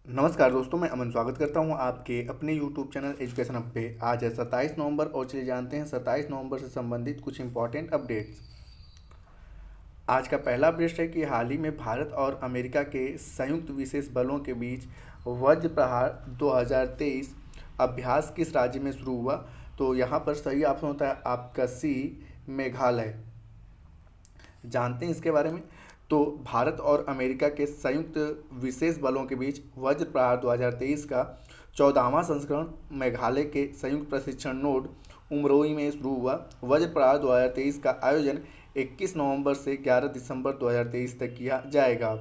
नमस्कार दोस्तों, मैं अमन स्वागत करता हूं आपके अपने YouTube चैनल एजुकेशन हब पे। आज है 27 नवंबर और चलिए जानते हैं 27 नवंबर से संबंधित कुछ इंपॉर्टेंट अपडेट्स। आज का पहला अपडेट है कि हाल ही में भारत और अमेरिका के संयुक्त विशेष बलों के बीच वज्र प्रहार 2023 अभ्यास किस राज्य में शुरू हुआ। तो यहाँ पर सही ऑप्शन होता है आपका सी, मेघालय। जानते हैं इसके बारे में। तो भारत और अमेरिका के संयुक्त विशेष बलों के बीच वज्र प्रहार 2023 का 14वां संस्करण मेघालय के संयुक्त प्रशिक्षण नोड उमरोई में शुरू हुआ। वज्र प्रहार 2023 का आयोजन 21 नवंबर से 11 दिसंबर 2023 तक किया जाएगा।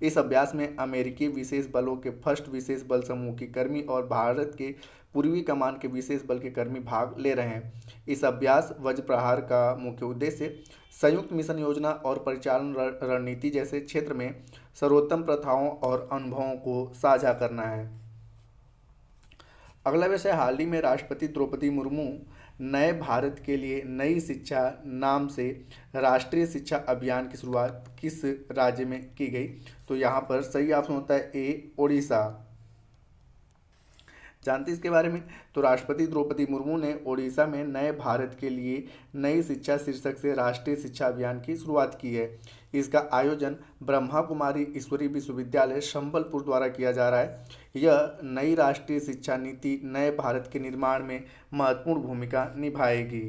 इस अभ्यास में अमेरिकी विशेष बलों के फर्स्ट विशेष बल समूह के कर्मी और भारत के पूर्वी कमान के विशेष बल के कर्मी भाग ले रहे हैं। इस अभ्यास वज्र प्रहार का मुख्य उद्देश्य संयुक्त मिशन योजना और परिचालन रणनीति जैसे क्षेत्र में सर्वोत्तम प्रथाओं और अनुभवों को साझा करना है। अगला विषय, हाल ही में राष्ट्रपति द्रौपदी मुर्मू नए भारत के लिए नई शिक्षा नाम से राष्ट्रीय शिक्षा अभियान की शुरुआत किस राज्य में की गई। तो यहाँ पर सही ऑप्शन होता है ए, ओडिशा। जानते इसके बारे में। तो राष्ट्रपति द्रौपदी मुर्मू ने ओडिशा में नए भारत के लिए नई शिक्षा शीर्षक से राष्ट्रीय शिक्षा अभियान की शुरुआत की है। इसका आयोजन ब्रह्मा कुमारी ईश्वरी विश्वविद्यालय संबलपुर द्वारा किया जा रहा है। यह नई राष्ट्रीय शिक्षा नीति नए भारत के निर्माण में महत्वपूर्ण भूमिका निभाएगी।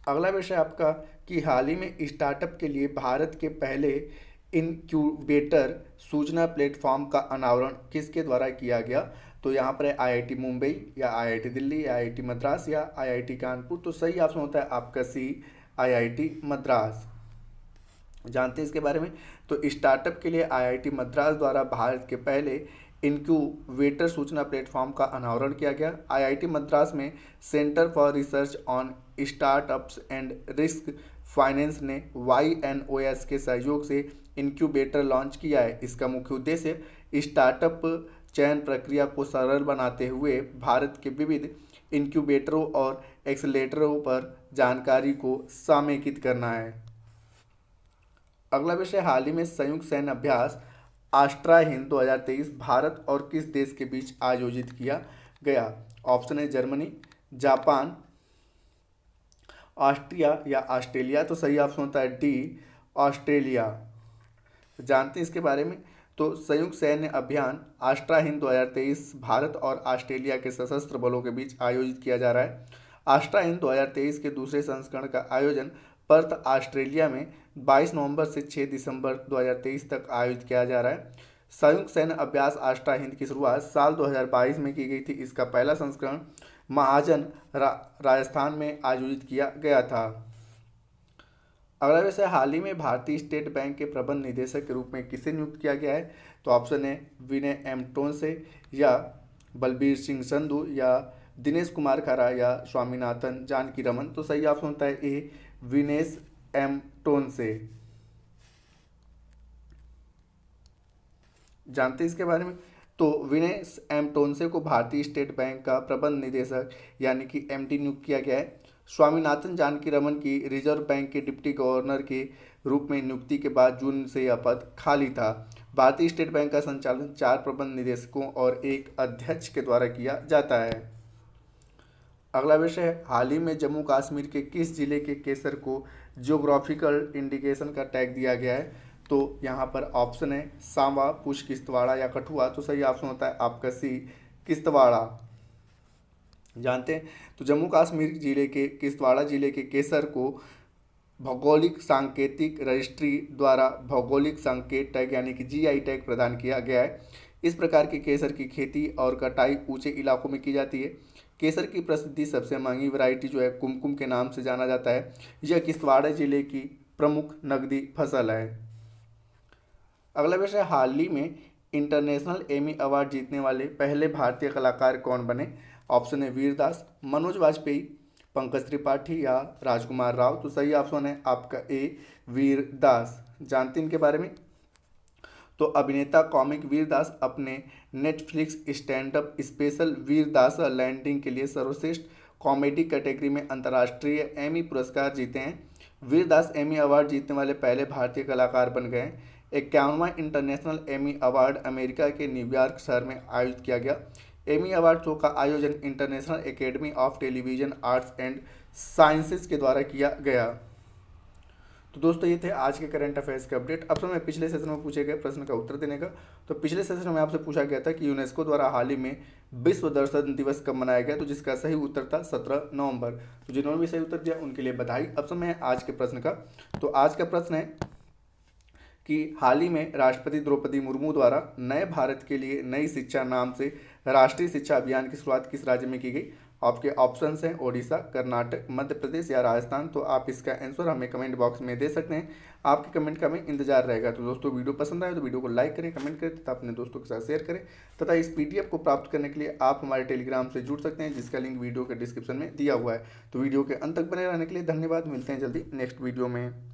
अगला विषय आपका कि हाल ही में स्टार्टअप के लिए भारत के पहले इनक्यूबेटर सूचना प्लेटफॉर्म का अनावरण किसके द्वारा किया गया। तो यहाँ पर आईआईटी मुंबई या आईआईटी दिल्ली या आईआईटी मद्रास या आईआईटी कानपुर। तो सही ऑप्शन होता है आपका सी, आईआईटी मद्रास। जानते हैं इसके बारे में। तो स्टार्टअप के लिए आईआईटी मद्रास द्वारा भारत के पहले इनक्यूबेटर सूचना प्लेटफॉर्म का अनावरण किया गया। आईआईटी मद्रास में centre for research on startups and risk finance ने YNOS के सहयोग से इनक्यूबेटर लॉन्च किया है। इसका मुख्य उद्देश्य स्टार्टअप चयन प्रक्रिया को सरल बनाते हुए भारत के विविध इनक्यूबेटरों और एक्सेलेरेटरों पर जानकारी को समेकित करना है। अगला विषय, हाल ही में संयुक्त सैन्य अभ्यास आस्ट्रा हिंद 2023 भारत और किस देश के बीच आयोजित किया गया। ऑप्शन है जर्मनी, जापान, ऑस्ट्रिया या ऑस्ट्रेलिया। तो सही ऑप्शन होता है डी, ऑस्ट्रेलिया। जानते हैं इसके बारे में। तो संयुक्त सैन्य अभियान आस्ट्रा हिंद 2023 भारत और ऑस्ट्रेलिया के सशस्त्र बलों के बीच आयोजित किया जा रहा है। आस्ट्रा हिंद 2023 के दूसरे संस्करण का आयोजन पर्थ, ऑस्ट्रेलिया में 22 नवंबर से 6 दिसंबर 2023 तक आयोजित किया जा रहा है। संयुक्त सैन्य अभ्यास आस्ट्रा हिंद की शुरुआत साल 2022 में की गई थी। इसका पहला संस्करण महाजन राजस्थान में आयोजित किया गया था। अगला विषय, हाल ही में भारतीय स्टेट बैंक के प्रबंध निदेशक के रूप में किसे नियुक्त किया गया है। तो ऑप्शन है विनय एम टोनसे या बलबीर सिंह संधू या दिनेश कुमार खरा या स्वामीनाथन जानकी रमन। तो सही ऑप्शन होता है ए, विनेश एम टोनसे। जानते हैं इसके बारे में। तो विनय एम टोनसे को भारतीय स्टेट बैंक का प्रबंध निदेशक यानी कि MD नियुक्त किया गया है। स्वामीनाथन जानकी रमन की रिजर्व बैंक के डिप्टी गवर्नर के रूप में नियुक्ति के बाद जून से यह पद खाली था। भारतीय स्टेट बैंक का संचालन 4 प्रबंध निदेशकों और एक अध्यक्ष के द्वारा किया जाता है। अगला विषय है, हाल ही में जम्मू कश्मीर के किस जिले के केसर को जियोग्राफिकल इंडिकेशन का टैग दिया गया है। तो यहाँ पर ऑप्शन है सांबा, पुछ, किश्तवाड़ा या कठुआ। तो सही ऑप्शन होता है आपका सी, किश्तवाड़ा। जानते हैं। तो जम्मू कश्मीर जिले के किश्तवाड़ा जिले के केसर को भौगोलिक सांकेतिक रजिस्ट्री द्वारा भौगोलिक संकेत टैग यानी कि GI टैग प्रदान किया गया है। इस प्रकार के केसर की खेती और कटाई ऊंचे इलाकों में की जाती है। केसर की प्रसिद्धि सबसे महंगी वैरायटी जो है कुमकुम के नाम से जाना जाता है। यह किश्तवाड़ा जिले की प्रमुख नकदी फसल है। अगला विषय, हाल ही में इंटरनेशनल एमी अवार्ड जीतने वाले पहले भारतीय कलाकार कौन बने। ऑप्शन है वीरदास, मनोज वाजपेयी, पंकज त्रिपाठी या राजकुमार राव। तो सही ऑप्शन है आपका ए, वीरदास। जानते हैं इनके बारे में। तो अभिनेता कॉमिक वीरदास अपने Netflix stand up special Vir Das landing के लिए सर्वश्रेष्ठ कॉमेडी कैटेगरी में अंतर्राष्ट्रीय एमी पुरस्कार जीते हैं। वीरदास एमी अवार्ड जीतने वाले पहले भारतीय कलाकार बन गए। 51वां इंटरनेशनल एमी अवार्ड अमेरिका के न्यूयॉर्क शहर में आयोजित किया गया। एमी अवार्ड शो का आयोजन international academy of television arts and sciences के द्वारा किया गया। तो दोस्तों ये थे आज के करंट अफेयर्स के अपडेट। अब समय पिछले सेशन में पूछे गए प्रश्न का उत्तर देने का। तो पिछले सेशन में आपसे पूछा गया था कि यूनेस्को द्वारा हाल ही में विश्व दर्शन दिवस कब मनाया गया, तो जिसका सही उत्तर था 17 नवंबर। तो जिन्होंने भी सही उत्तर दिया उनके लिए बधाई। अब समय है आज के प्रश्न का। तो आज का प्रश्न है कि हाल ही में राष्ट्रपति द्रौपदी मुर्मू द्वारा नए भारत के लिए नई शिक्षा नाम से राष्ट्रीय शिक्षा अभियान की शुरुआत किस राज्य में की गई। आपके ऑप्शंस हैं ओडिशा, कर्नाटक, मध्य प्रदेश या राजस्थान। तो आप इसका आंसर हमें कमेंट बॉक्स में दे सकते हैं। आपके कमेंट का हमें इंतजार रहेगा। तो दोस्तों वीडियो पसंद आए तो वीडियो को लाइक करें, कमेंट करें तथा अपने दोस्तों के साथ शेयर करें। तथा इस पीडीएफ को प्राप्त करने के लिए आप हमारे टेलीग्राम से जुड़ सकते हैं, जिसका लिंक वीडियो के डिस्क्रिप्शन में दिया हुआ है। तो वीडियो के अंत तक बने रहने के लिए धन्यवाद। मिलते हैं जल्दी नेक्स्ट वीडियो में।